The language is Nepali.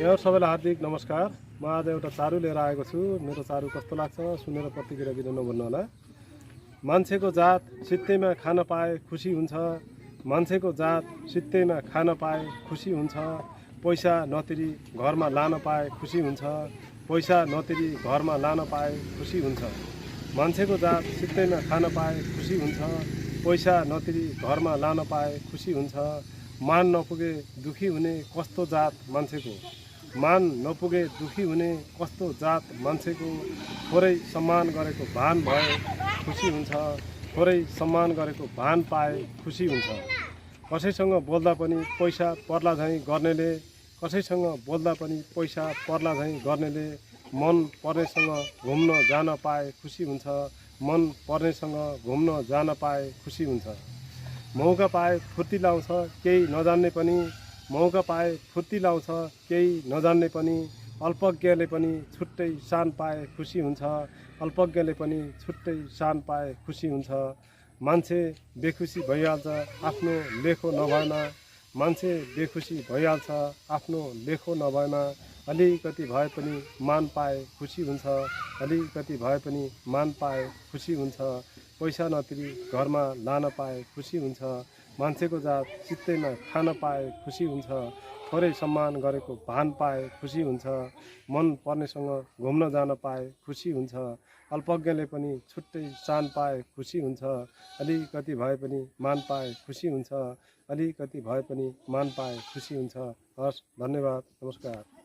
यहाँ सबैलाई हार्दिक नमस्कार। म आज एउटा चारु लिएर आएको छु। मेरो चारु कस्तो लाग्छ सुनेर प्रतिक्रिया दिन नभन्नु होला। मान्छेको जात सित्तैमा खान पाए खुसी हुन्छ। मान्छेको जात सित्तैमा खान पाए खुसी हुन्छ। पैसा नतिरी घरमा लान पाए खुसी हुन्छ। पैसा नतिरी घरमा लान पाए खुसी हुन्छ। मान्छेको जात सित्तैमा खान पाए खुसी हुन्छ। पैसा नतिरी घरमा लान पाए खुसी हुन्छ। मान नपुगे दुखी हुने कस्तो जात मान्छेको। मान नपुगे दुखी हुने कस्तो जात मान्छेको। थोरै सम्मान गरेको भान भए खुसी हुन्छ। थोरै सम्मान गरेको भान पाए खुसी हुन्छ। कसैसँग बोल्दा पनि पैसा पर्ला झैँ गर्नेले, कसैसँग बोल्दा पनि पैसा पर्ला झैँ गर्नेले मन पर्नेसँग घुम्न जान पाए खुसी हुन्छ। मन पर्नेसँग घुम्न जान पाए खुसी हुन्छ। मौका पाए फुर्ती लाउँछ केही नजान्ने पनि। मौका पाए फुर्ती लाउँछ केही नजान्ने पनि। अल्पज्ञले पनि छुट्टै शान पाए खुसी हुन्छ। अल्पज्ञले पनि छुट्टै शान पाए खुसी हुन्छ। मान्छे बेखुसी भइहाल्छ आफ्नो लेखो नभएमा। मान्छे बेखुसी भइहाल्छ आफ्नो लेखो नभएमा। अलिकति भए पनि मान पाए खुसी हुन्छ। अलिकति भए पनि मान पाए खुसी हुन्छ। पैसा नतिरी घरमा लान पाए खुसी हुन्छ। मान्छेको जात चित्तैमा खान पाए खुसी हुन्छ। थोरै सम्मान गरेको भान पाए खुसी हुन्छ। मन पर्नेसँग घुम्न जान पाए खुसी हुन्छ। अल्पज्ञले पनि छुट्टै शान पाए खुसी हुन्छ। अलिकति भए पनि मान पाए खुसी हुन्छ। अलिकति भए पनि मान पाए खुसी हुन्छ। हस्, धन्यवाद, नमस्कार।